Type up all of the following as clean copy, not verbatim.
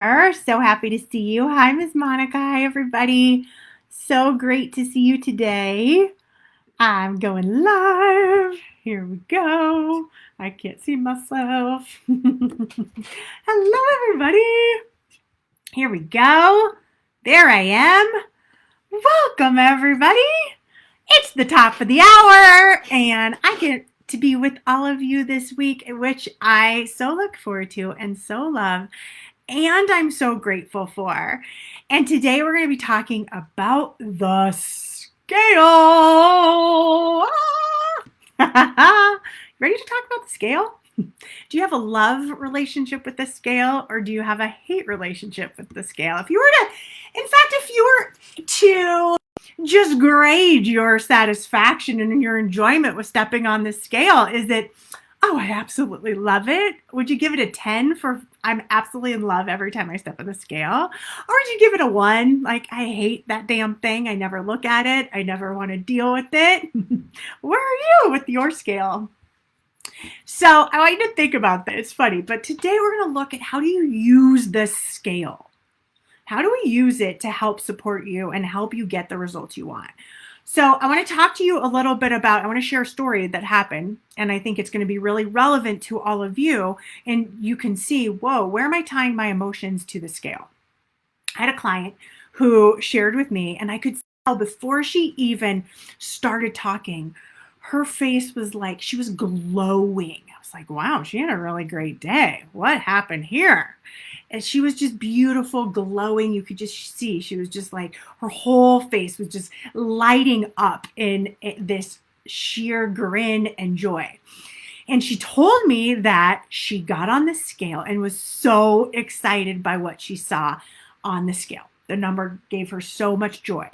So happy to see you. Hi, Miss Monica. Hi, everybody. So great to see you today. I'm going live. Here we go. I can't see myself. Hello, everybody. Here we go. There I am. Welcome, everybody. It's the top of the hour, and I get to be with all of you this week, which I so look forward to and so love. And I'm so grateful for. And today we're going to be talking about the scale. Ready to talk about the scale? Do you have a love relationship with the scale, or do you have a hate relationship with the scale? If you were to, in fact, if you were to just grade your satisfaction and your enjoyment with stepping on the scale, is it, oh, I absolutely love it? Would you give it a 10 for I'm absolutely in love every time I step on the scale? Or would you give it a 1? Like, I hate that damn thing. I never look at it. I never want to deal with it. Where are you with your scale? So I want you to think about that. It's funny, but today we're going to look at how do you use the scale? How do we use it to help support you and help you get the results you want? So I want to talk to you a little bit about, I want to share a story that happened, and I think it's going to be really relevant to all of you. And you can see, whoa, where am I tying my emotions to the scale? I had a client who shared with me, and I could tell before she even started talking, her face was like, she was glowing. I was like, wow, she had a really great day. What happened here? And she was just beautiful, glowing. You could just see she was just like, her whole face was just lighting up in this sheer grin and joy. And she told me that she got on the scale and was so excited by what she saw on the scale. The number gave her so much joy.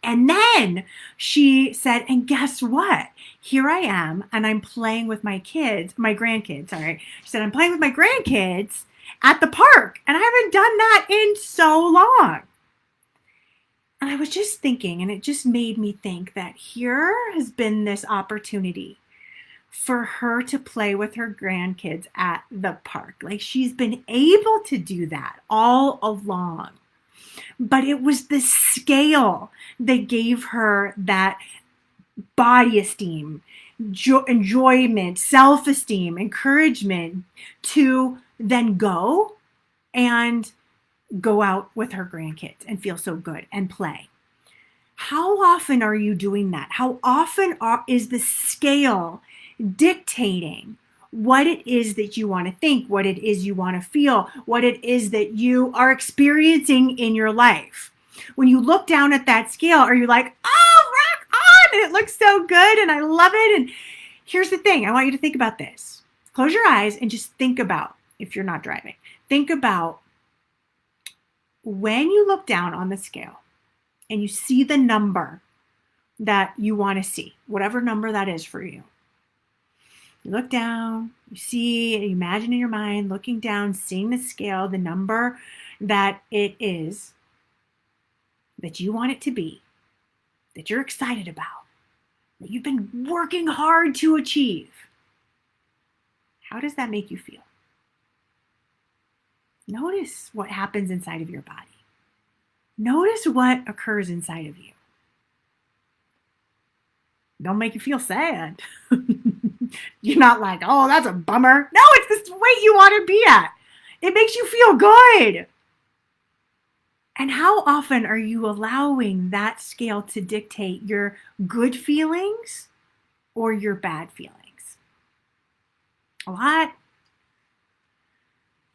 And then she said, and guess what? Here I am, and I'm playing with my grandkids, sorry. She said, I'm playing with my grandkids at the park, and I haven't done that in so long. And I was just thinking, and it just made me think that here has been this opportunity for her to play with her grandkids at the park. Like, she's been able to do that all along. But it was the scale that gave her that body esteem, enjoyment, self-esteem, encouragement to then go and go out with her grandkids and feel so good and play. How often are you doing that? How often is the scale dictating what it is that you want to think, what it is you want to feel, what it is that you are experiencing in your life? When you look down at that scale, are you like, oh, rock on, and it looks so good and I love it? And here's the thing, I want you to think about this. Close your eyes and just think about, if you're not driving, think about when you look down on the scale and you see the number that you want to see, whatever number that is for you. You look down, you see, you imagine in your mind, looking down, seeing the scale, the number that it is, that you want it to be, that you're excited about, that you've been working hard to achieve. How does that make you feel? Notice what happens inside of your body. Notice what occurs inside of you. Don't make you feel sad. You're not like, oh, that's a bummer. No, it's the weight you want to be at. It makes you feel good. And how often are you allowing that scale to dictate your good feelings or your bad feelings? A lot.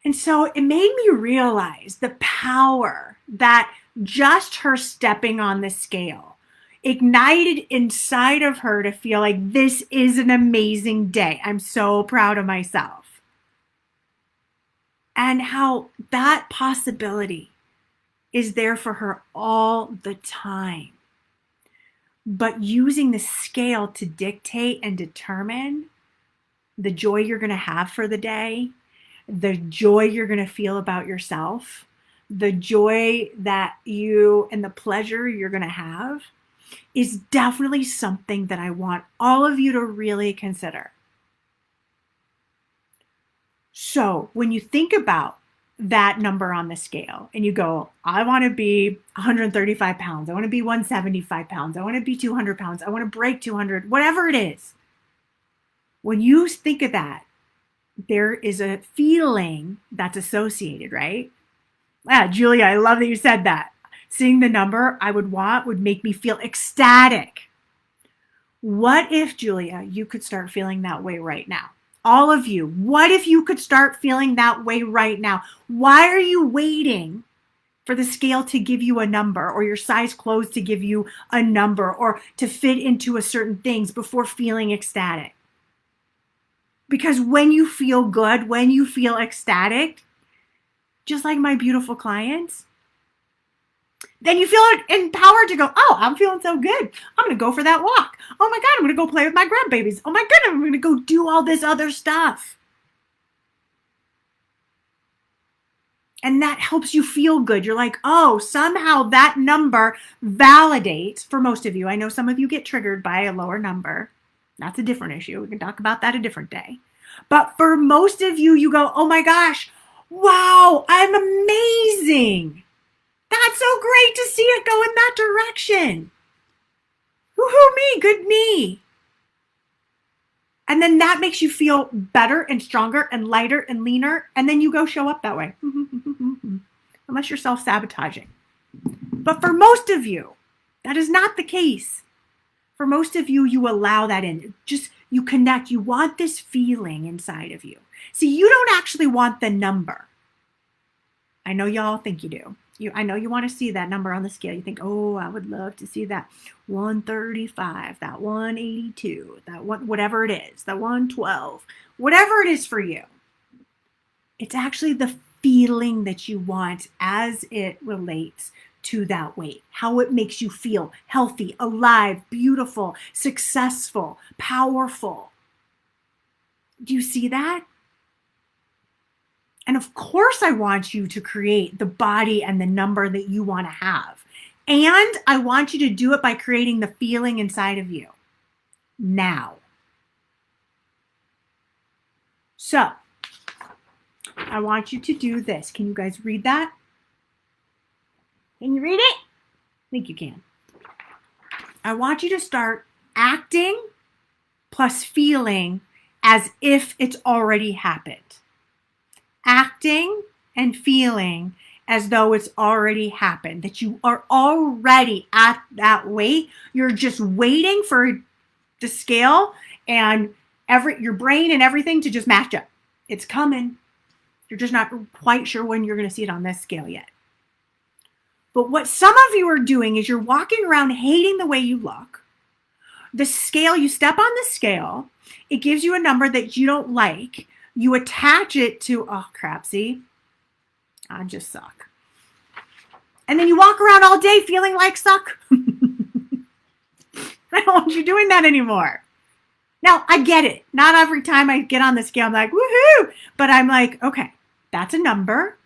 And so it made me realize the power that just her stepping on the scale ignited inside of her to feel like this is an amazing day. I'm so proud of myself. And how that possibility is there for her all the time. But using the scale to dictate and determine the joy you're going to have for the day, the joy you're going to feel about yourself, the joy that you and the pleasure you're going to have, is definitely something that I want all of you to really consider. So when you think about that number on the scale and you go, I want to be 135 pounds. I want to be 175 pounds. I want to be 200 pounds. I want to break 200, whatever it is. When you think of that, there is a feeling that's associated, right? Julia, I love that you said that. Seeing the number I would want would make me feel ecstatic. What if, Julia, you could start feeling that way right now? All of you, what if you could start feeling that way right now? Why are you waiting for the scale to give you a number or your size clothes to give you a number or to fit into a certain things before feeling ecstatic? Because when you feel good, when you feel ecstatic, just like my beautiful clients, then you feel empowered to go, oh, I'm feeling so good. I'm going to go for that walk. Oh my God, I'm going to go play with my grandbabies. Oh my goodness, I'm going to go do all this other stuff. And that helps you feel good. You're like, oh, somehow that number validates, for most of you, I know some of you get triggered by a lower number. That's a different issue. We can talk about that a different day. But for most of you, you go, oh my gosh, wow, I'm amazing. That's so great to see it go in that direction. Woohoo me, good me. And then that makes you feel better and stronger and lighter and leaner. And then you go show up that way. Unless you're self-sabotaging. But for most of you, that is not the case. For most of you, you allow that in. Just you connect. You want this feeling inside of you. See, you don't actually want the number. I know y'all think you do. I know you want to see that number on the scale. You think, oh, I would love to see that 135, that 182, that one, whatever it is, that 112, whatever it is for you. It's actually the feeling that you want as it relates to that weight, how it makes you feel healthy, alive, beautiful, successful, powerful. Do you see that? And of course, I want you to create the body and the number that you want to have. And I want you to do it by creating the feeling inside of you now. So I want you to do this. Can you guys read that? Can you read it? I think you can. I want you to start acting plus feeling as if it's already happened. Acting and feeling as though it's already happened, that you are already at that weight. You're just waiting for the scale and your brain and everything to just match up. It's coming. You're just not quite sure when you're going to see it on this scale yet. But what some of you are doing is you're walking around hating the way you look. The scale, you step on the scale, it gives you a number that you don't like. You attach it to, oh crap, see? I just suck. And then you walk around all day feeling like suck. I don't want you doing that anymore. Now, I get it. Not every time I get on the scale, I'm like, woohoo! But I'm like, okay, that's a number.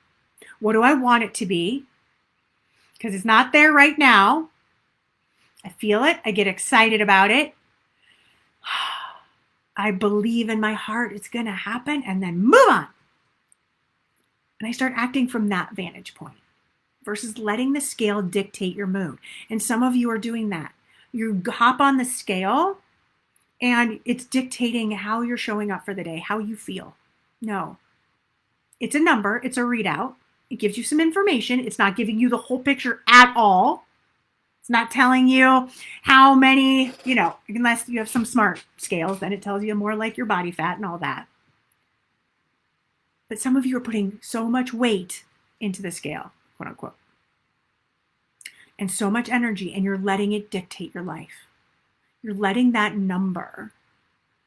What do I want it to be? Because it's not there right now. I feel it. I get excited about it. I believe in my heart it's going to happen, and then move on. And I start acting from that vantage point versus letting the scale dictate your mood. And some of you are doing that. You hop on the scale and it's dictating how you're showing up for the day, how you feel. No, it's a number. It's a readout. It gives you some information. It's not giving you the whole picture at all. It's not telling you how many, unless you have some smart scales, then it tells you more like your body fat and all that. But some of you are putting so much weight into the scale, quote unquote, and so much energy, and you're letting it dictate your life. You're letting that number,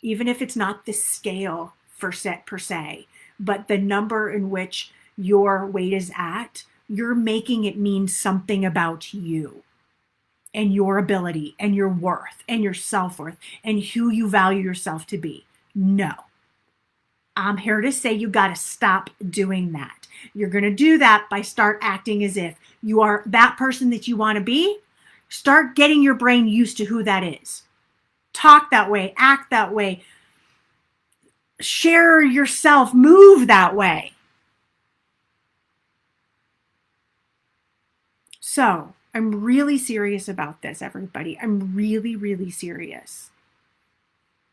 even if it's not the scale per se, but the number in which your weight is at, you're making it mean something about you. And your ability and your worth and your self-worth and who you value yourself to be. No. I'm here to say you got to stop doing that. You're going to do that by start acting as if you are that person that you want to be. Start getting your brain used to who that is. Talk that way, act that way, share yourself, move that way. So I'm really serious about this, everybody. I'm really, really serious.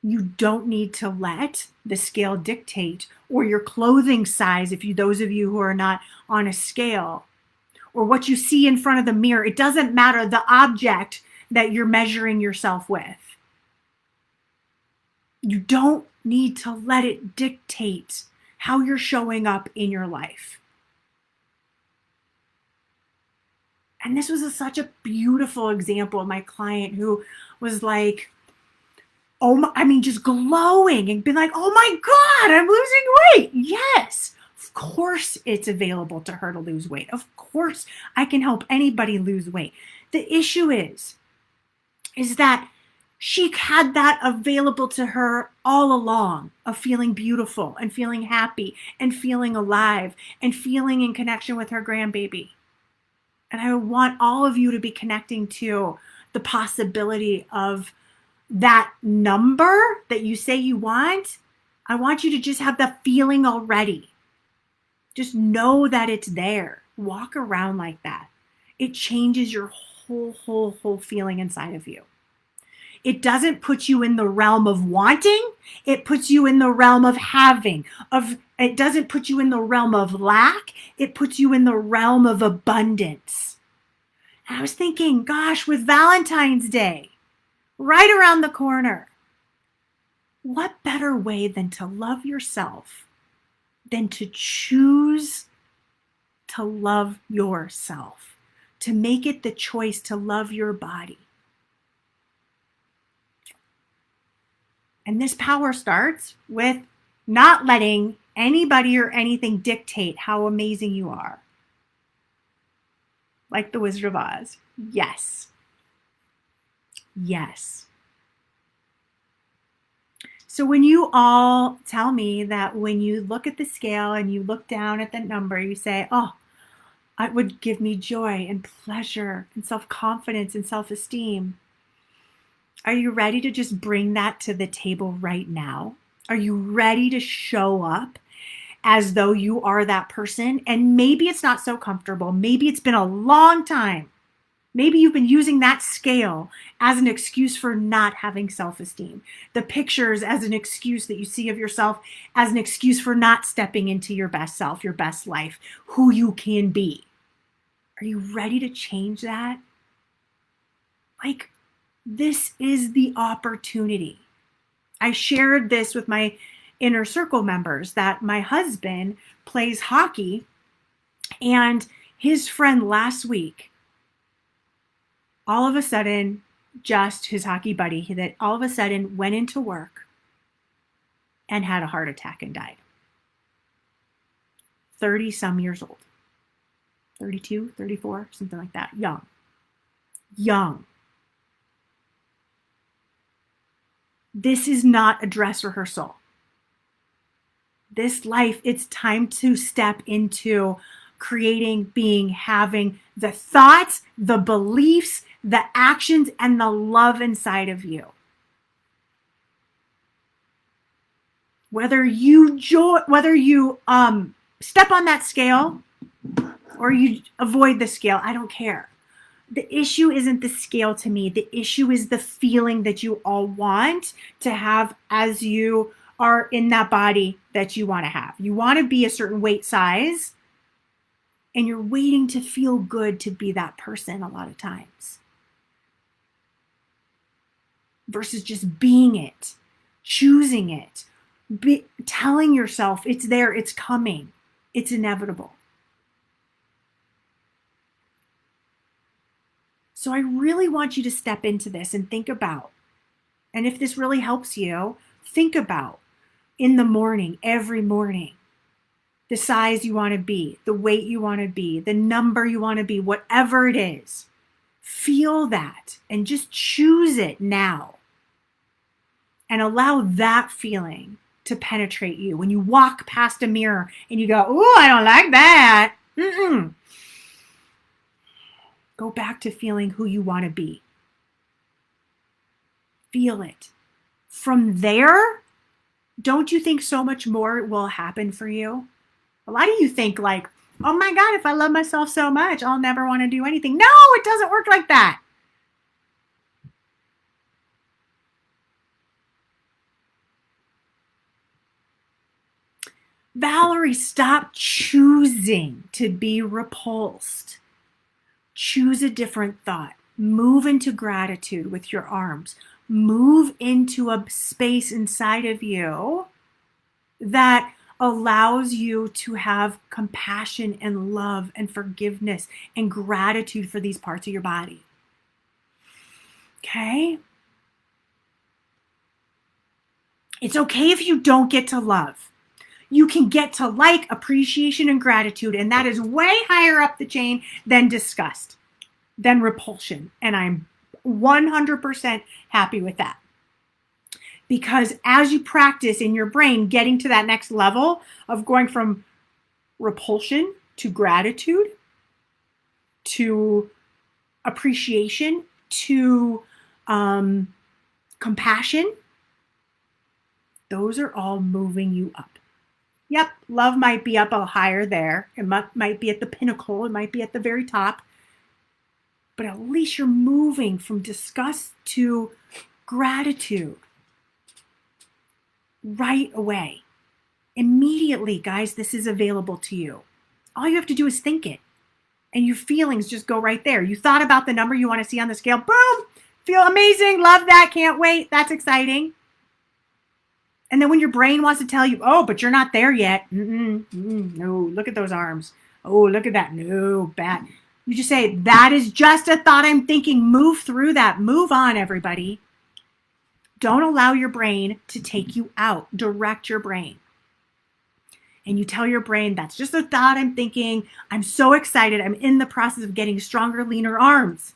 You don't need to let the scale dictate, or your clothing size, those of you who are not on a scale, or what you see in front of the mirror. It doesn't matter the object that you're measuring yourself with. You don't need to let it dictate how you're showing up in your life. And this was such a beautiful example of my client who was like, just glowing and been like, oh my God, I'm losing weight. Yes, of course it's available to her to lose weight. Of course I can help anybody lose weight. The issue is that she had that available to her all along, of feeling beautiful and feeling happy and feeling alive and feeling in connection with her grandbaby. And I want all of you to be connecting to the possibility of that number that you say you want. I want you to just have the feeling already. Just know that it's there. Walk around like that. It changes your whole feeling inside of you. It doesn't put you in the realm of wanting. It puts you in the realm of having. It doesn't put you in the realm of lack. It puts you in the realm of abundance. And I was thinking, gosh, with Valentine's Day right around the corner, what better way than to love yourself, than to choose to love yourself, to make it the choice to love your body. And this power starts with not letting anybody or anything dictate how amazing you are. Like the Wizard of Oz. Yes. Yes. So when you all tell me that when you look at the scale and you look down at the number, you say, oh, it would give me joy and pleasure and self-confidence and self-esteem. Are you ready to just bring that to the table right now? Are you ready to show up as though you are that person? And maybe it's not so comfortable. Maybe it's been a long time. Maybe you've been using that scale as an excuse for not having self-esteem. The pictures as an excuse that you see of yourself as an excuse for not stepping into your best self, your best life, who you can be. Are you ready to change that? This is the opportunity. I shared this with my inner circle members that my husband plays hockey, and his friend last week, all of a sudden, just his hockey buddy, that all of a sudden went into work and had a heart attack and died. 30 some years old. 32, 34, something like that. Young. This is not a dress rehearsal. This life, it's time to step into creating, being, having the thoughts, the beliefs, the actions, and the love inside of you. Whether you step on that scale or you avoid the scale, I don't care. The issue isn't the scale to me. The issue is the feeling that you all want to have as you are in that body that you want to have. You want to be a certain weight size, and you're waiting to feel good to be that person a lot of times. Versus just being it, choosing it, telling yourself it's there, it's coming, it's inevitable. So I really want you to step into this and think about, and if this really helps you, think about in the morning, every morning, the size you want to be, the weight you want to be, the number you want to be, whatever it is. Feel that and just choose it now. And allow that feeling to penetrate you. When you walk past a mirror and you go, oh, I don't like that. Go back to feeling who you want to be. Feel it. From there, don't you think so much more will happen for you? A lot of you think oh my God, if I love myself so much, I'll never want to do anything. No, it doesn't work like that. Valerie, stop choosing to be repulsed. Choose a different thought. Move into gratitude with your arms. Move into a space inside of you that allows you to have compassion and love and forgiveness and gratitude for these parts of your body. Okay? It's okay if you don't get to love. You can get to like, appreciation, and gratitude, and that is way higher up the chain than disgust, than repulsion. And I'm 100% happy with that. Because as you practice in your brain getting to that next level of going from repulsion to gratitude to appreciation to compassion, those are all moving you up. Yep, love might be up a higher there. It might be at the pinnacle. It might be at the very top. But at least you're moving from disgust to gratitude right away. Immediately, guys, this is available to you. All you have to do is think it. And your feelings just go right there. You thought about the number you want to see on the scale. Boom! Feel amazing. Love that. Can't wait. That's exciting. And then when your brain wants to tell you, oh, but you're not there yet. No, look at those arms. Oh, look at that. No, bad. You just say, that is just a thought I'm thinking. Move through that. Move on, everybody. Don't allow your brain to take you out. Direct your brain. And you tell your brain, that's just a thought I'm thinking. I'm so excited. I'm in the process of getting stronger, leaner arms,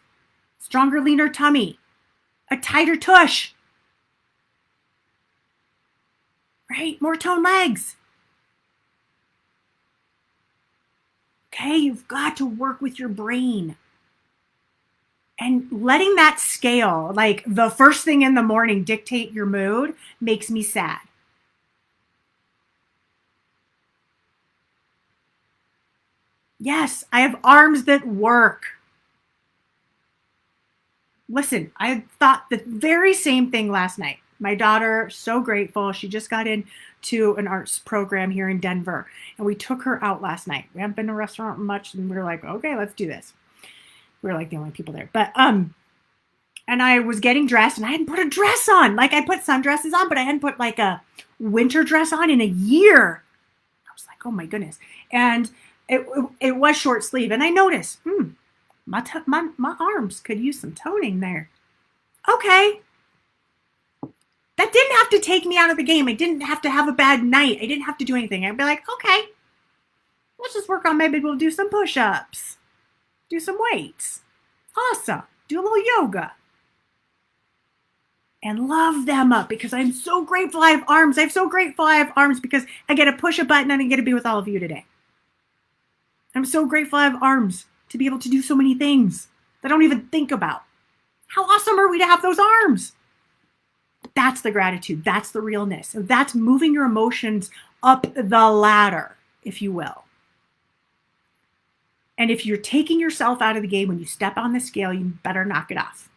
stronger, leaner tummy, a tighter tush. Right? More toned legs. Okay, you've got to work with your brain. And letting that scale, like the first thing in the morning, dictate your mood makes me sad. Yes, I have arms that work. Listen, I thought the very same thing last night. My daughter, so grateful. She just got into an arts program here in Denver, and we took her out last night. We haven't been to a restaurant much, and we were like, okay, let's do this. We were like the only people there. But and I was getting dressed, and I hadn't put a dress on. Like, I put sundresses on, but I hadn't put like a winter dress on in a year. I was like, oh my goodness. And it was short sleeve, and I noticed, my arms could use some toning there. Okay. That didn't have to take me out of the game. I didn't have to have a bad night. I didn't have to do anything. I'd be like, okay, let's just work on, maybe we'll do some push-ups, do some weights. Awesome. Do a little yoga. And love them up, because I'm so grateful I have arms. I'm so grateful I have arms because I get to push a button and I get to be with all of you today. I'm so grateful I have arms to be able to do so many things that I don't even think about. How awesome are we to have those arms? That's the gratitude. That's the realness. So that's moving your emotions up the ladder, if you will. And if you're taking yourself out of the game when you step on the scale, you better knock it off.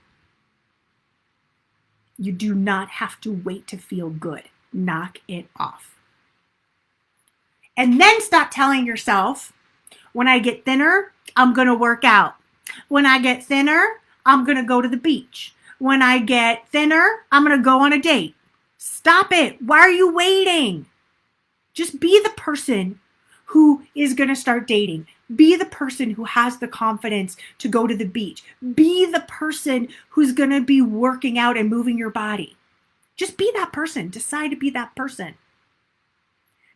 You do not have to wait to feel good. Knock it off. And then stop telling yourself, when I get thinner, I'm going to work out. When I get thinner, I'm going to go to the beach. When I get thinner, I'm going to go on a date. Stop it. Why are you waiting? Just be the person who is going to start dating. Be the person who has the confidence to go to the beach. Be the person who's going to be working out and moving your body. Just be that person. Decide to be that person.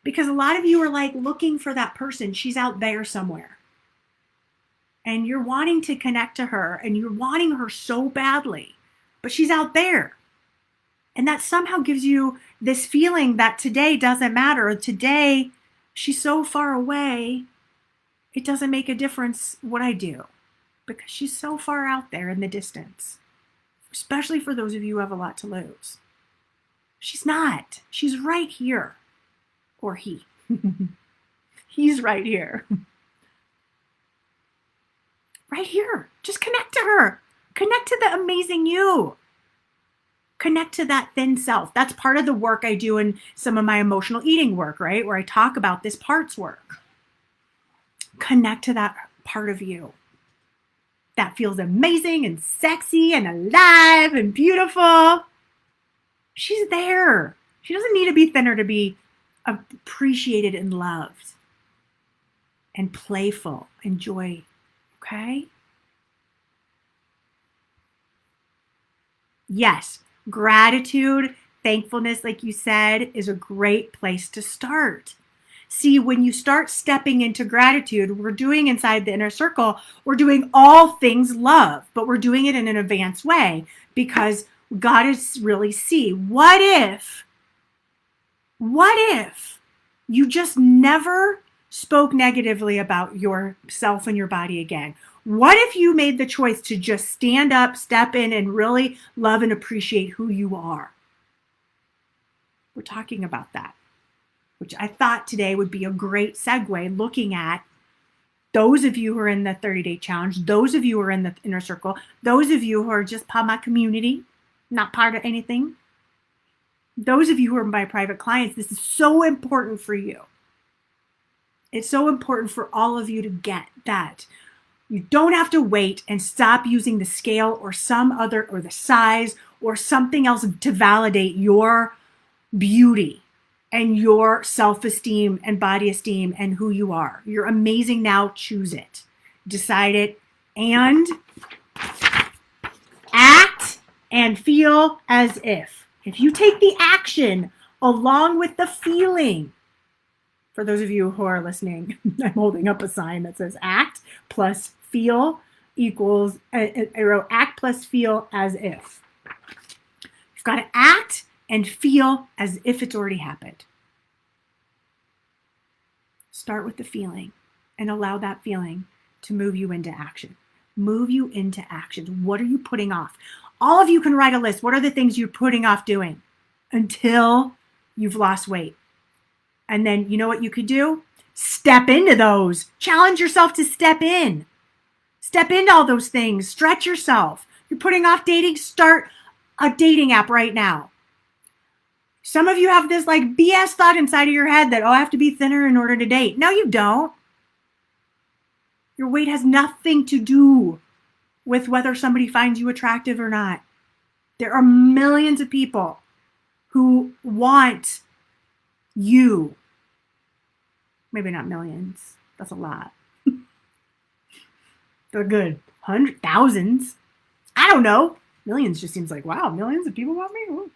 Because a lot of you are like looking for that person. She's out there somewhere. And you're wanting to connect to her, and you're wanting her so badly. But she's out there. And that somehow gives you this feeling that today doesn't matter. Today, she's so far away, it doesn't make a difference what I do. Because she's so far out there in the distance. Especially for those of you who have a lot to lose. She's not. She's right here. Or he. He's right here. right here. Just connect to her. Connect to the amazing you. Connect to that thin self. That's part of the work I do in some of my emotional eating work, right? Where I talk about this parts work. Connect to that part of you that feels amazing and sexy and alive and beautiful. She's there. She doesn't need to be thinner to be appreciated and loved and playful and joy. Okay? Yes, gratitude, thankfulness, like you said, is a great place to start. See, when you start stepping into gratitude, we're doing inside the inner circle, we're doing all things love, but we're doing it in an advanced way because God is really see. What if you just never spoke negatively about yourself and your body again? What if you made the choice to just stand up, step in, and really love and appreciate who you are? We're talking about that, which I thought today would be a great segue, looking at those of you who are in the 30-day challenge, those of you who are in the inner circle, those of you who are just part of my community, not part of anything, those of you who are my private clients. This is so important for you. It's so important for all of you to get that. You don't have to wait and stop using the scale or some other, or the size or something else to validate your beauty and your self-esteem and body esteem and who you are. You're amazing now. Choose it. Decide it and act and feel as if. If you take the action along with the feeling, for those of you who are listening, I'm holding up a sign that says act plus feel equals, I wrote act plus feel as if. You've got to act and feel as if it's already happened. Start with the feeling and allow that feeling to move you into action. Move you into action. What are you putting off? All of you can write a list. What are the things you're putting off doing until you've lost weight? And then you know what you could do? Step into those. Challenge yourself to step in. Step into all those things. Stretch yourself. You're putting off dating. Start a dating app right now. Some of you have this like BS thought inside of your head that, oh, I have to be thinner in order to date. No, you don't. Your weight has nothing to do with whether somebody finds you attractive or not. There are millions of people who want you. Maybe not millions. That's a lot. They're good. Hundreds, thousands. I don't know. Millions just seems like, wow, millions of people want me. Ooh.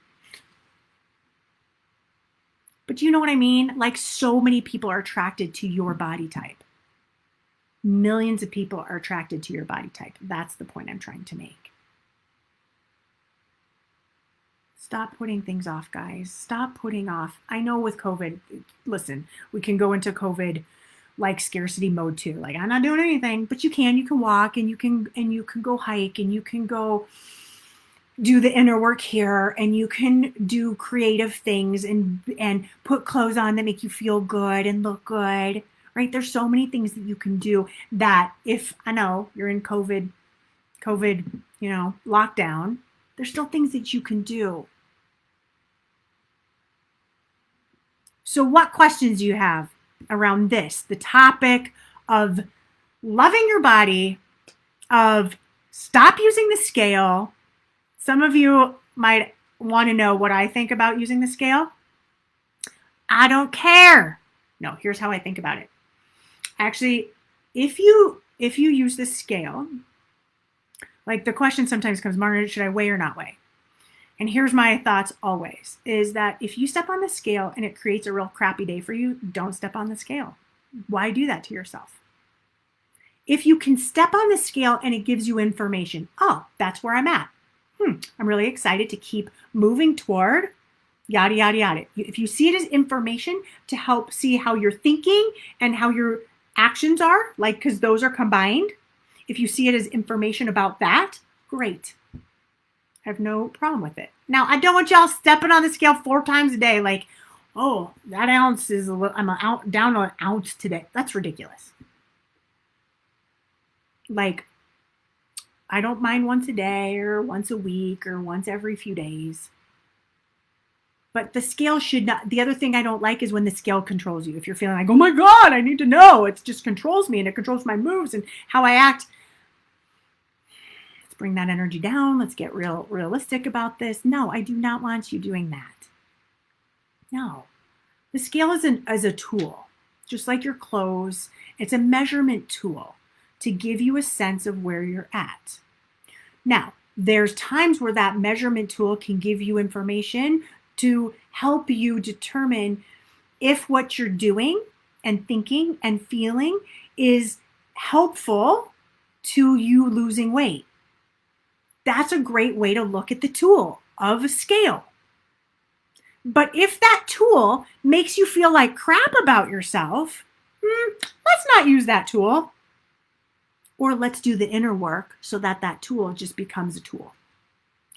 But you know what I mean? Like, so many people are attracted to your body type. Millions of people are attracted to your body type. That's the point I'm trying to make. Stop putting things off, guys. Stop putting off. I know with COVID, listen, we can go into COVID like scarcity mode too. Like, I'm not doing anything, but you can walk and you can go hike and you can go do the inner work here and you can do creative things and put clothes on that make you feel good and look good, right? There's so many things that you can do that if, I know you're in COVID, lockdown, there's still things that you can do. So what questions do you have around this? The topic of loving your body, of stop using the scale. Some of you might want to know what I think about using the scale. I don't care. No, here's how I think about it. Actually, if you use the scale, like the question sometimes comes, Marna, should I weigh or not weigh? And here's my thoughts always, is that if you step on the scale and it creates a real crappy day for you, don't step on the scale. Why do that to yourself? If you can step on the scale and it gives you information, oh, that's where I'm at. I'm really excited to keep moving toward yada, yada, yada. If you see it as information to help see how you're thinking and how your actions are, like, because those are combined. If you see it as information about that, great. I have no problem with it. Now, I don't want y'all stepping on the scale 4 times a day. Like, oh, that ounce is down to an ounce today. That's ridiculous. Like, I don't mind once a day or once a week or once every few days. But the scale should not. The other thing I don't like is when the scale controls you. If you're feeling like, oh my God, I need to know, it just controls me and it controls my moves and how I act. Let's bring that energy down. Let's get realistic about this. No, I do not want you doing that. No. The scale is a tool, just like your clothes. It's a measurement tool to give you a sense of where you're at. Now, there's times where that measurement tool can give you information to help you determine if what you're doing and thinking and feeling is helpful to you losing weight. That's a great way to look at the tool of a scale. But if that tool makes you feel like crap about yourself, let's not use that tool. Or let's do the inner work so that that tool just becomes a tool.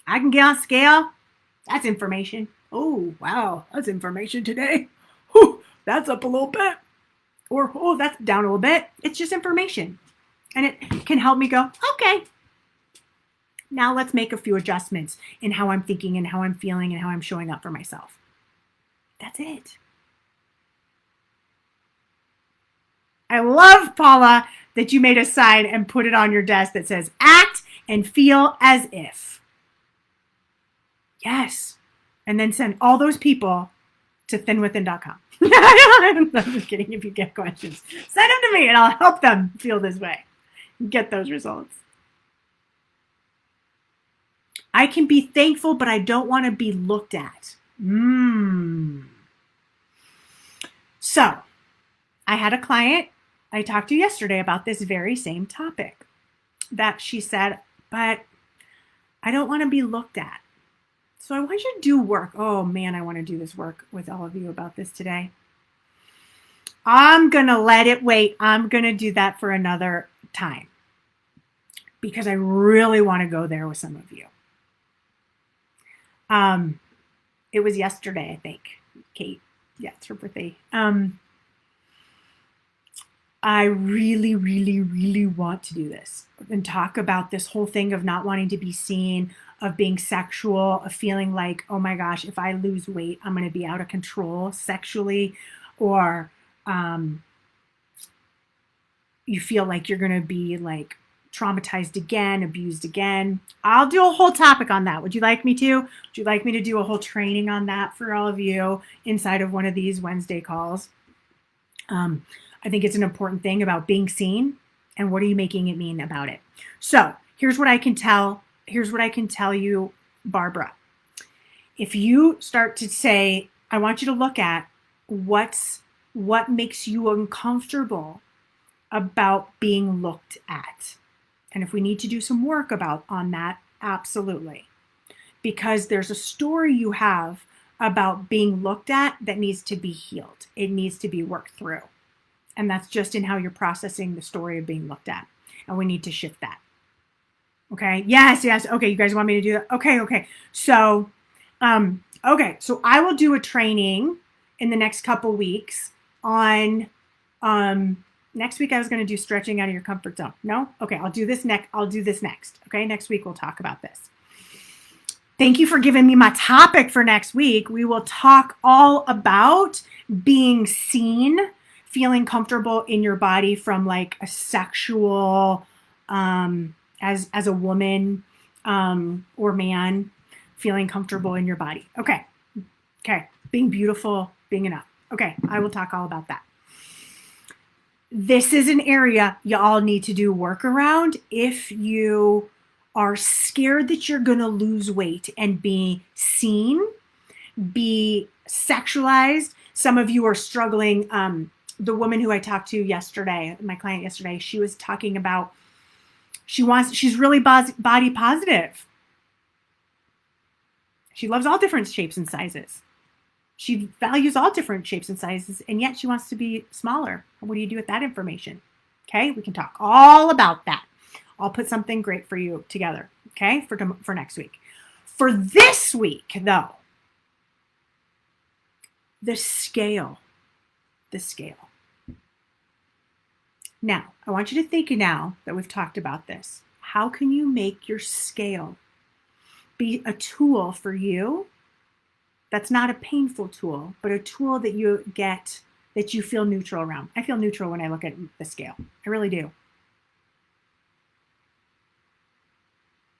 I can get on scale. That's information. Oh, wow, that's information today. Whew, that's up a little bit. Or, oh, that's down a little bit. It's just information. And it can help me go, okay, now let's make a few adjustments in how I'm thinking and how I'm feeling and how I'm showing up for myself. That's it. I love, Paula, that you made a sign and put it on your desk that says, act and feel as if. Yes. And then send all those people to thinwithin.com. I'm just kidding if you get questions. Send them to me and I'll help them feel this way. Get those results. I can be thankful, but I don't want to be looked at. So, I had a client I talked to yesterday about this very same topic that she said, but I don't want to be looked at. So I want you to do work. Oh man, I want to do this work with all of you about this today. I'm going to let it wait. I'm going to do that for another time because I really want to go there with some of you. It was yesterday, I think. Kate, yeah, it's her birthday. I really, really, really want to do this and talk about this whole thing of not wanting to be seen, of being sexual, of feeling like, oh my gosh, if I lose weight, I'm going to be out of control sexually, or you feel like you're going to be like traumatized again, abused again. I'll do a whole topic on that. Would you like me to? Would you like me to do a whole training on that for all of you inside of one of these Wednesday calls? I think it's an important thing about being seen and what are you making it mean about it. So here's what I can tell. Here's what I can tell you, Barbara. If you start to say, I want you to look at what makes you uncomfortable about being looked at. And if we need to do some work on that, absolutely. Because there's a story you have about being looked at that needs to be healed. It needs to be worked through. And that's just in how you're processing the story of being looked at. And we need to shift that. Okay. Yes. Okay. You guys want me to do that? Okay. So, so I will do a training in the next couple weeks on, next week I was going to do stretching out of your comfort zone. No? Okay. I'll do this next. Okay. Next week we'll talk about this. Thank you for giving me my topic for next week. We will talk all about being seen, feeling comfortable in your body from like a sexual, as a woman, or man, feeling comfortable in your body. Okay. Being beautiful, being enough. Okay. I will talk all about that. This is an area you all need to do work around if you are scared that you're going to lose weight and be seen, be sexualized. Some of you are struggling. The woman who I talked to yesterday, my client yesterday, she was talking about she's really body positive. She loves all different shapes and sizes. She values all different shapes and sizes, and yet she wants to be smaller. What do you do with that information? Okay, we can talk all about that. I'll put something great for you together, okay, for next week. For this week, though, the scale. Now, I want you to think now that we've talked about this. how can you make your scale be a tool for you that's not a painful tool, but a tool that you get, that you feel neutral around. I feel neutral when I look at the scale. I really do.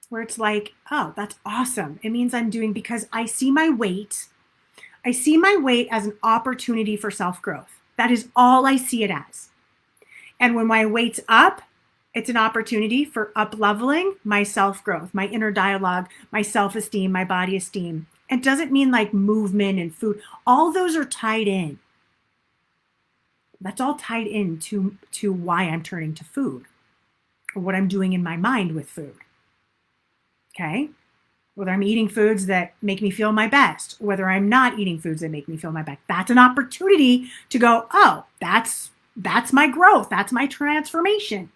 Where it's like, oh, that's awesome. It means I'm doing, because I see my weight. I see my weight as an opportunity for self-growth. That is all I see it as. And when my weight's up, it's an opportunity for up-leveling my self-growth, my inner dialogue, my self-esteem, my body esteem. It doesn't mean like movement and food. All those are tied in. That's all tied in to why I'm turning to food, or what I'm doing in my mind with food. Okay? Whether I'm eating foods that make me feel my best, whether I'm not eating foods that make me feel my best. That's an opportunity to go, oh, that's my growth. That's my transformation.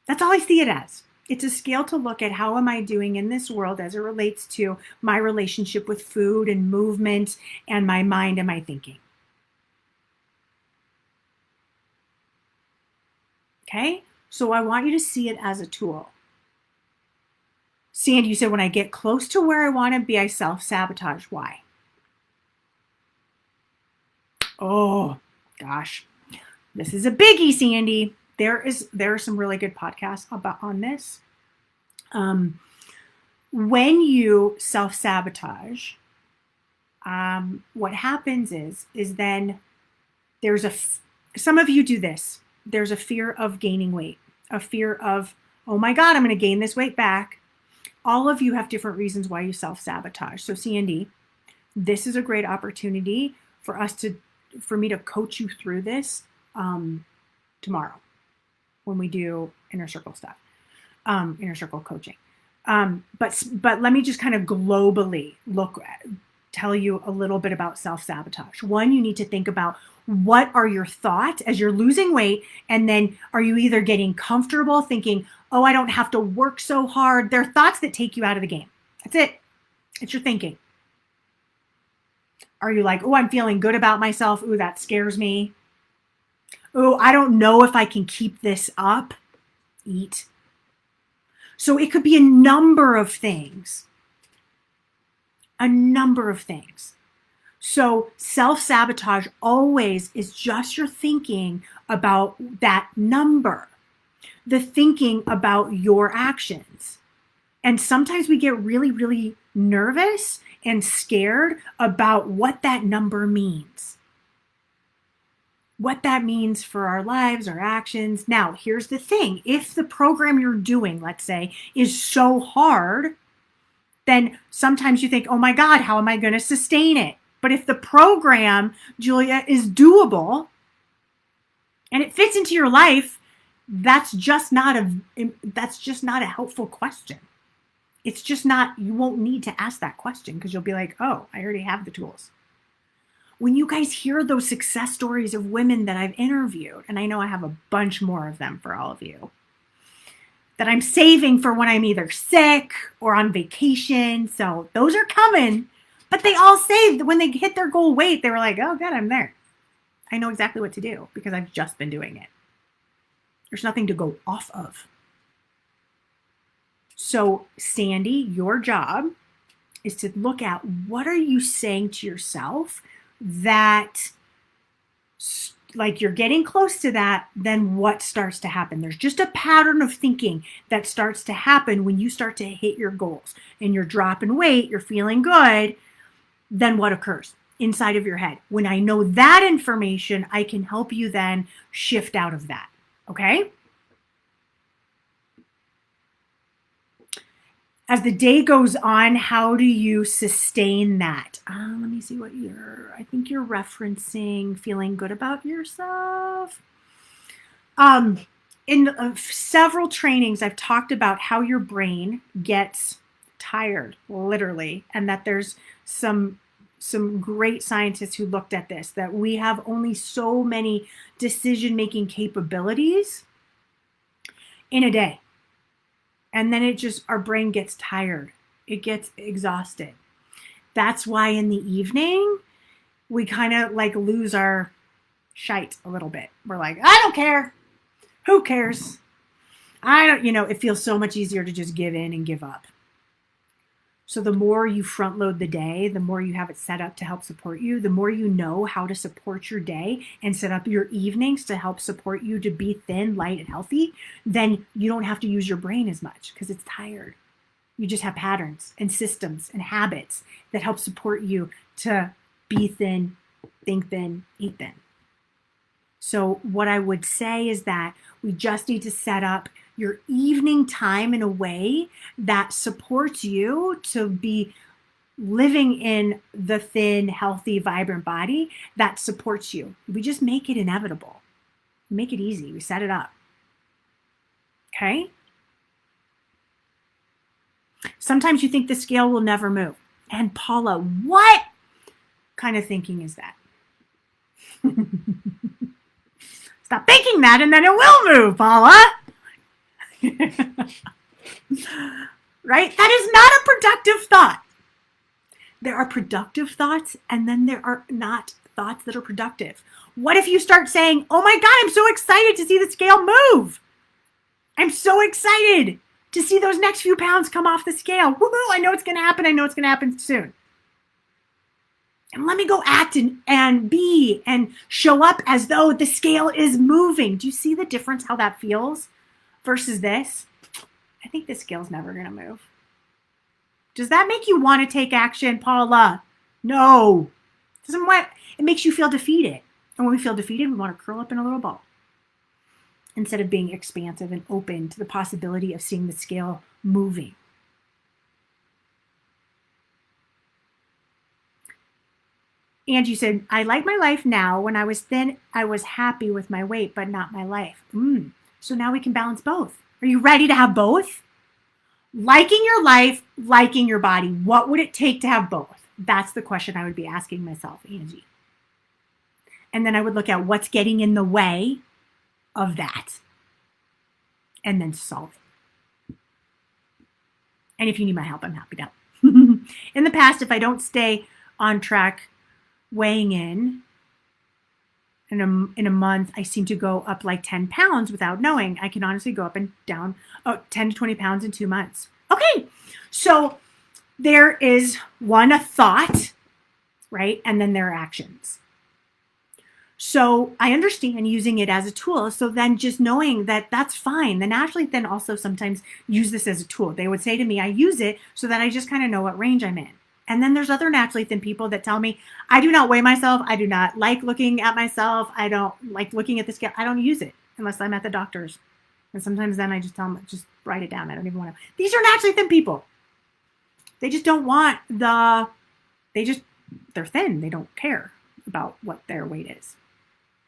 That's all I see it as. It's a scale to look at how am I doing in this world as it relates to my relationship with food and movement and my mind and my thinking. Okay? So I want you to see it as a tool. Sandy, you said, when I get close to where I want to be, I self-sabotage. Why? Oh, gosh. This is a biggie, Sandy. There are some really good podcasts on this. When you self-sabotage, what happens is then there's some of you do this. There's a fear of gaining weight, a fear of, oh my God, I'm going to gain this weight back. All of you have different reasons why you self-sabotage. So Sandy, this is a great opportunity for me to coach you through this tomorrow when we do inner circle stuff, inner circle coaching. But let me just kind of globally tell you a little bit about self-sabotage. One, you need to think about, what are your thoughts as you're losing weight? And then are you either getting comfortable thinking, oh, I don't have to work so hard? They're thoughts that take you out of the game. That's it. It's your thinking. Are you like, oh, I'm feeling good about myself. Ooh, that scares me. Oh, I don't know if I can keep this up. Eat. So it could be a number of things. A number of things. So self-sabotage always is just your thinking about that number, the thinking about your actions. And sometimes we get really, really nervous and scared about what that number means. What that means for our lives, our actions. Now, here's the thing. If the program you're doing, let's say, is so hard, then sometimes you think, oh my God, how am I going to sustain it? But if the program, Julia, is doable and it fits into your life, that's just not a helpful question. It's just not, you won't need to ask that question because you'll be like, oh, I already have the tools. When you guys hear those success stories of women that I've interviewed, and I know I have a bunch more of them for all of you, that I'm saving for when I'm either sick or on vacation. So those are coming. But they all say that when they hit their goal weight, they were like, oh, good, I'm there. I know exactly what to do because I've just been doing it. There's nothing to go off of. So, Sandy, your job is to look at, what are you saying to yourself that, like, you're getting close to that, then what starts to happen? There's just a pattern of thinking that starts to happen when you start to hit your goals and you're dropping weight, you're feeling good. Then what occurs inside of your head? When I know that information, I can help you then shift out of that. Okay? As the day goes on, how do you sustain that? Let me see what I think you're referencing feeling good about yourself. In several trainings, I've talked about how your brain gets tired, literally, and that there's some great scientists who looked at this, that we have only so many decision-making capabilities in a day. And then our brain gets tired. It gets exhausted. That's why in the evening, we kind of like lose our shite a little bit. We're like, I don't care. Who cares? It feels so much easier to just give in and give up. So the more you front load the day, the more you have it set up to help support you, the more you know how to support your day and set up your evenings to help support you to be thin, light, and healthy, then you don't have to use your brain as much because it's tired. You just have patterns and systems and habits that help support you to be thin, think thin, eat thin. So what I would say is that we just need to set up your evening time in a way that supports you to be living in the thin, healthy, vibrant body that supports you. We just make it inevitable. We make it easy. We set it up. Okay? Sometimes you think the scale will never move. And Paula, what kind of thinking is that? Stop thinking that and then it will move, Paula. Right? That is not a productive thought. There are productive thoughts and then there are not thoughts that are productive. What if you start saying, oh my God, I'm so excited to see the scale move. I'm so excited to see those next few pounds come off the scale. Woohoo, I know it's going to happen. I know it's going to happen soon. And let me go act and be and show up as though the scale is moving. Do you see the difference how that feels versus this? I think the scale's never going to move. Does that make you want to take action, Paula? No. It makes you feel defeated. And when we feel defeated, we want to curl up in a little ball instead of being expansive and open to the possibility of seeing the scale moving. Angie said, I like my life now. When I was thin, I was happy with my weight, but not my life. So now we can balance both. Are you ready to have both? Liking your life, liking your body. What would it take to have both? That's the question I would be asking myself, Angie. And then I would look at what's getting in the way of that and then solve it. And if you need my help, I'm happy to help. In the past, if I don't stay on track weighing in a month, I seem to go up like 10 pounds without knowing. I can honestly go up and down 10 to 20 pounds in 2 months. Okay, so there is a thought, right? And then there are actions. So I understand using it as a tool. So then just knowing that that's fine. Then athletes then also sometimes use this as a tool. They would say to me, I use it so that I just kind of know what range I'm in. And then there's other naturally thin people that tell me, I do not weigh myself. I do not like looking at myself. I don't like looking at the scale. I don't use it unless I'm at the doctor's. And sometimes then I just tell them, just write it down. I don't even want to. These are naturally thin people. They just don't want they're thin. They don't care about what their weight is.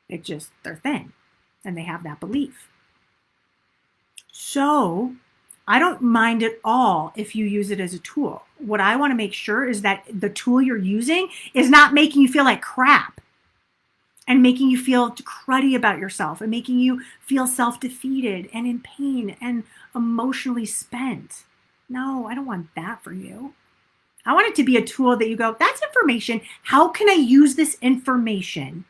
They're thin and they have that belief. So I don't mind at all if you use it as a tool. What I want to make sure is that the tool you're using is not making you feel like crap and making you feel cruddy about yourself and making you feel self-defeated and in pain and emotionally spent. No, I don't want that for you. I want it to be a tool that you go, that's information. How can I use this information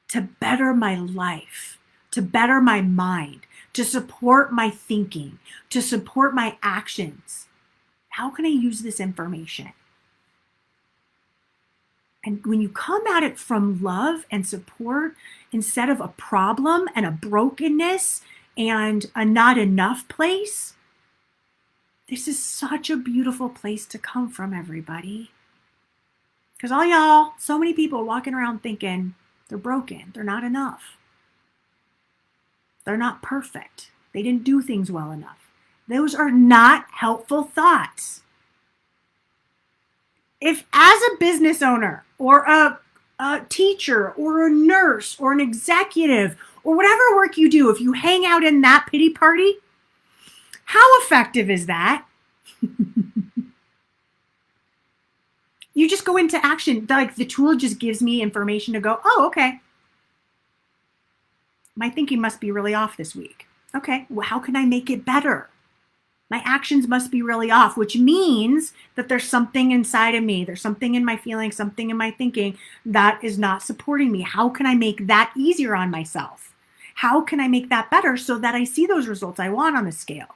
to better my life, to better my mind, to support my thinking, to support my actions? How can I use this information? And when you come at it from love and support, instead of a problem and a brokenness and a not enough place, this is such a beautiful place to come from, everybody. Because all y'all, so many people walking around thinking they're broken, they're not enough. They're not perfect. They didn't do things well enough. Those are not helpful thoughts. If as a business owner or a teacher or a nurse or an executive or whatever work you do, if you hang out in that pity party, how effective is that? You just go into action. Like the tool just gives me information to go, oh, okay. My thinking must be really off this week. Okay, well, how can I make it better? My actions must be really off, which means that there's something inside of me. There's something in my feelings, something in my thinking that is not supporting me. How can I make that easier on myself? How can I make that better so that I see those results I want on the scale?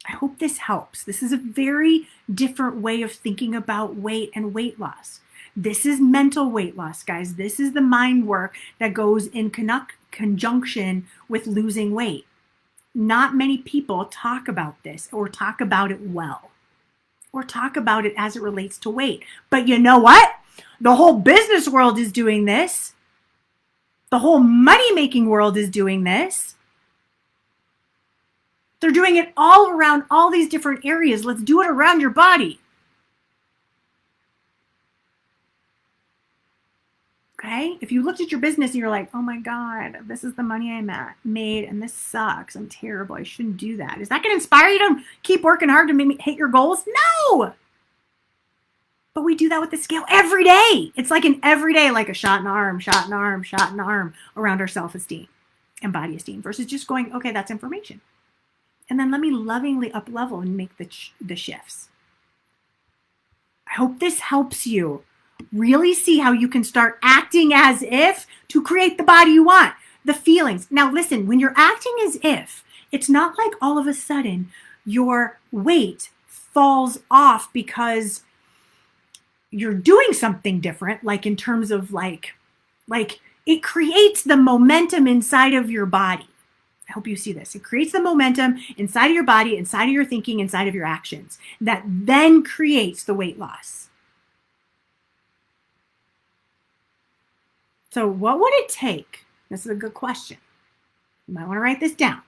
I hope this helps. This is a very different way of thinking about weight and weight loss. This is mental weight loss, guys. This is the mind work that goes in conjunction with losing weight. Not many people talk about this or talk about it well or talk about it as it relates to weight. But you know what? The whole business world is doing this. The whole money-making world is doing this. They're doing it all around all these different areas. Let's do it around your body. Okay? If you looked at your business and you're like, oh my God, this is the money I made and this sucks. I'm terrible. I shouldn't do that. Is that going to inspire you to keep working hard to make me hit your goals? No! But we do that with the scale every day. It's like an everyday, like a shot in the arm, shot in the arm, shot in the arm around our self-esteem and body esteem versus just going, okay, that's information. And then let me lovingly up-level and make the shifts. I hope this helps you really see how you can start acting as if to create the body you want, the feelings. Now, listen, when you're acting as if, it's not like all of a sudden your weight falls off because you're doing something different, like in terms of like it creates the momentum inside of your body. I hope you see this. It creates the momentum inside of your body, inside of your thinking, inside of your actions that then creates the weight loss. So what would it take? This is a good question. You might want to write this down.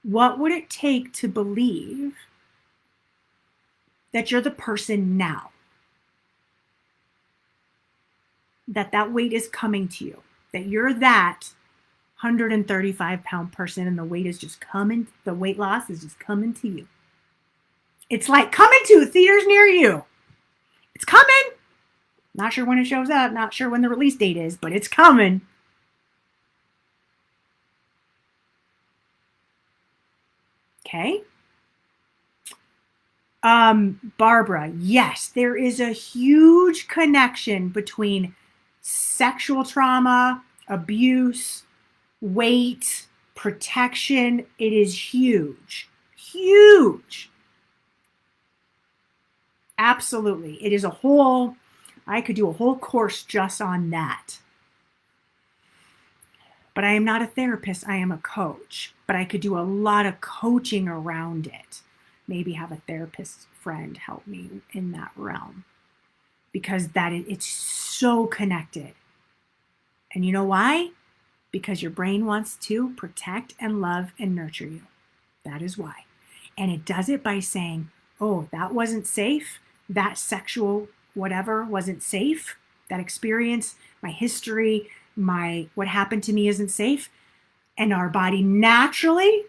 What would it take to believe that you're the person now? That weight is coming to you. That you're that 135-pound person and the weight is just coming, the weight loss is just coming to you. It's like coming to theaters near you. It's coming. Not sure when it shows up, not sure when the release date is, but it's coming. Okay. Barbara, yes, there is a huge connection between sexual trauma, abuse, weight, protection. It is huge. Huge. Absolutely. It is a whole, I could do a whole course just on that. But I am not a therapist. I am a coach. But I could do a lot of coaching around it. Maybe have a therapist friend help me in that realm. Because it's so connected. And you know why? Because your brain wants to protect and love and nurture you. That is why. And it does it by saying, oh, that wasn't safe. That sexual whatever wasn't safe. That experience, my history, what happened to me isn't safe. And our body naturally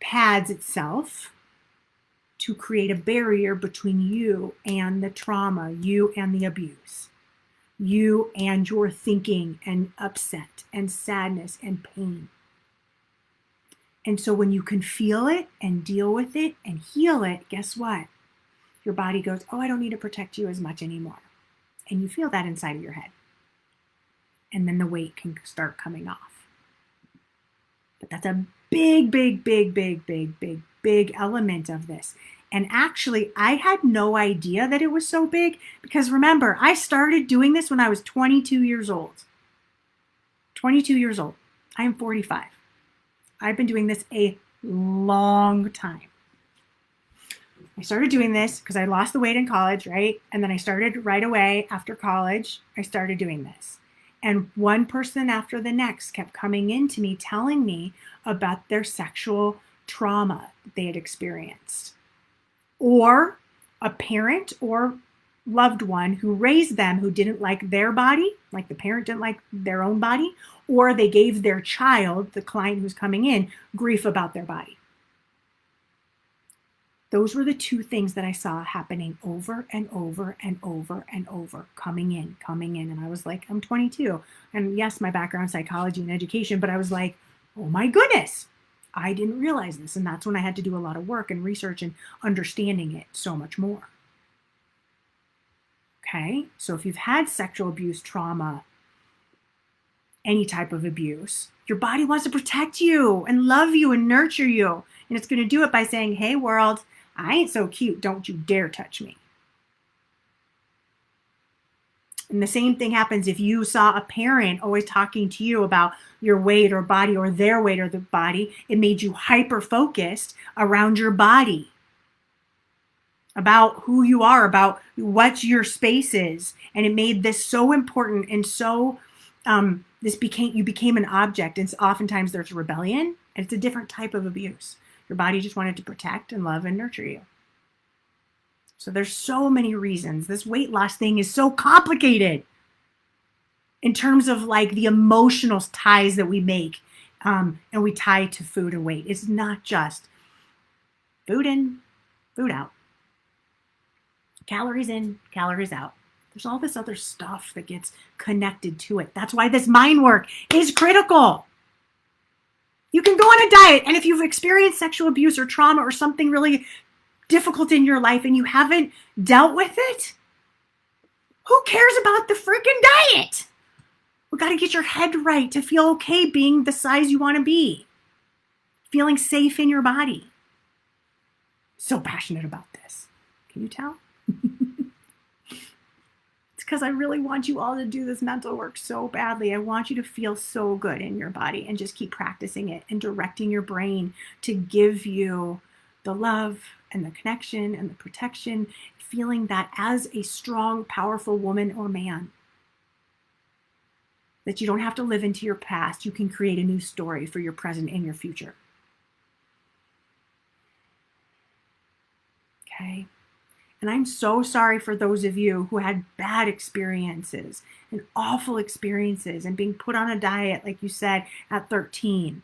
pads itself to create a barrier between you and the trauma, you and the abuse, you and your thinking and upset and sadness and pain. And so when you can feel it and deal with it and heal it, guess what? Your body goes, oh, I don't need to protect you as much anymore. And you feel that inside of your head. And then the weight can start coming off. But that's a big, big, big, big, big, big, big element of this. And actually, I had no idea that it was so big because remember, I started doing this when I was 22 years old. 22 years old. I am 45. I've been doing this a long time. I started doing this because I lost the weight in college, right? And then I started right away after college, I started doing this. And one person after the next kept coming in to me, telling me about their sexual trauma that they had experienced. Or a parent or loved one who raised them who didn't like their body, like the parent didn't like their own body, or they gave their child, the client who's coming in, grief about their body. Those were the two things that I saw happening over and over and over and over, coming in. And I was like, I'm 22. And yes, my background psychology and education, but I was like, oh my goodness, I didn't realize this. And that's when I had to do a lot of work and research and understanding it so much more. Okay, so if you've had sexual abuse trauma, any type of abuse. Your body wants to protect you and love you and nurture you. And it's going to do it by saying, hey, world, I ain't so cute. Don't you dare touch me. And the same thing happens if you saw a parent always talking to you about your weight or body or their weight or the body. It made you hyper focused around your body, about who you are, about what your space is. And it made this so important and so you became an object. And oftentimes there's rebellion, and it's a different type of abuse. Your body just wanted to protect and love and nurture you. So there's so many reasons. This weight loss thing is so complicated in terms of like the emotional ties that we make, and we tie to food and weight. It's not just food in, food out. Calories in, calories out. There's all this other stuff that gets connected to it. That's why this mind work is critical. You can go on a diet, and if you've experienced sexual abuse or trauma or something really difficult in your life and you haven't dealt with it, who cares about the freaking diet? We got to get your head right to feel okay being the size you want to be, feeling safe in your body. So passionate about this. Can you tell? It's because I really want you all to do this mental work so badly. I want you to feel so good in your body and just keep practicing it and directing your brain to give you the love and the connection and the protection, feeling that as a strong, powerful woman or man, that you don't have to live into your past. You can create a new story for your present and your future. Okay? And I'm so sorry for those of you who had bad experiences and awful experiences and being put on a diet, like you said, at 13.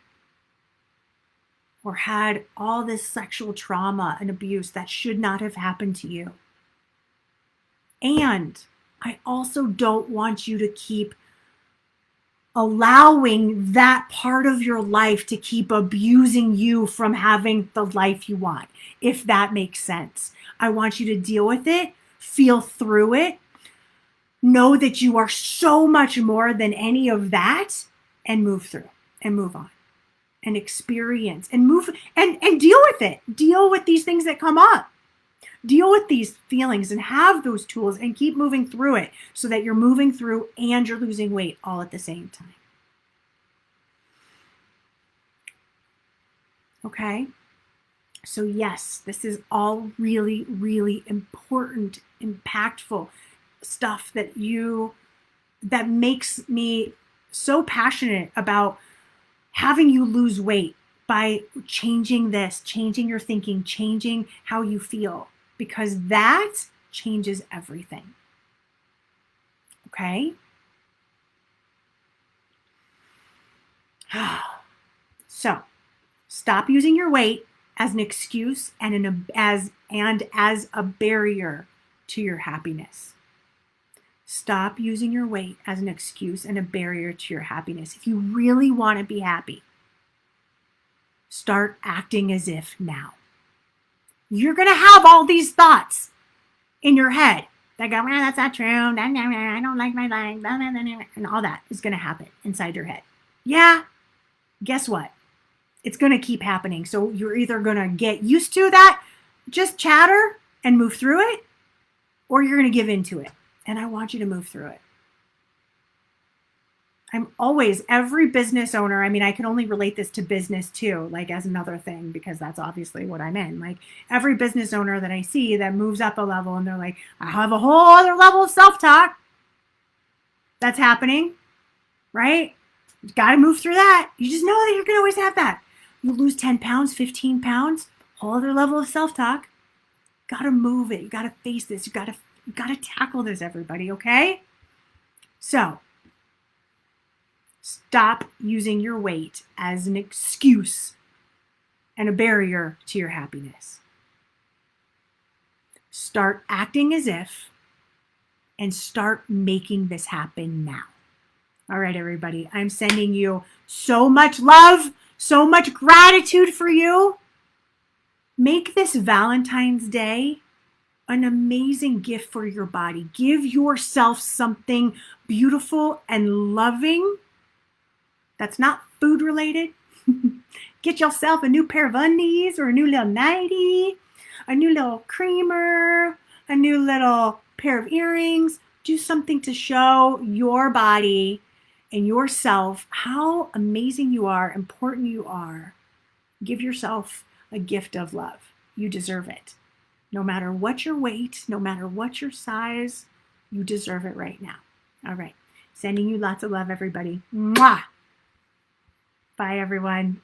Or had all this sexual trauma and abuse that should not have happened to you. And I also don't want you to keep allowing that part of your life to keep abusing you from having the life you want, if that makes sense. I want you to deal with it, feel through it, know that you are so much more than any of that, and move through and move on. And experience and move and deal with it. Deal with these things that come up. Deal with these feelings and have those tools and keep moving through it so that you're moving through and you're losing weight all at the same time. Okay? So yes, this is all really, really important, impactful stuff that makes me so passionate about having you lose weight by changing this, changing your thinking, changing how you feel, because that changes everything. Okay? So, stop using your weight as an excuse and as a barrier to your happiness. Stop using your weight as an excuse and a barrier to your happiness. If you really want to be happy, start acting as if now. You're going to have all these thoughts in your head that go, well, that's not true. I don't like my life. And all that is going to happen inside your head. Yeah, guess what? It's going to keep happening. So you're either going to get used to that, just chatter and move through it, or you're going to give into it. And I want you to move through it. I'm always, every business owner, I mean, I can only relate this to business too, like as another thing, because that's obviously what I'm in. Like every business owner that I see that moves up a level and they're like, I have a whole other level of self-talk that's happening, right? You got to move through that. You just know that you're going to always have that. You lose 10 pounds, 15 pounds, whole other level of self-talk. Got to move it. You got to face this. You got to tackle this, everybody, okay? So, stop using your weight as an excuse and a barrier to your happiness. Start acting as if and start making this happen now. All right, everybody, I'm sending you so much love, so much gratitude for you. Make this Valentine's Day an amazing gift for your body. Give yourself something beautiful and loving that's not food related. Get yourself a new pair of undies or a new little nightie, a new little creamer, a new little pair of earrings. Do something to show your body and yourself how amazing you are, important you are. Give yourself a gift of love. You deserve it. No matter what your weight, no matter what your size, you deserve it right now. All right. Sending you lots of love, everybody. Mwah! Bye, everyone.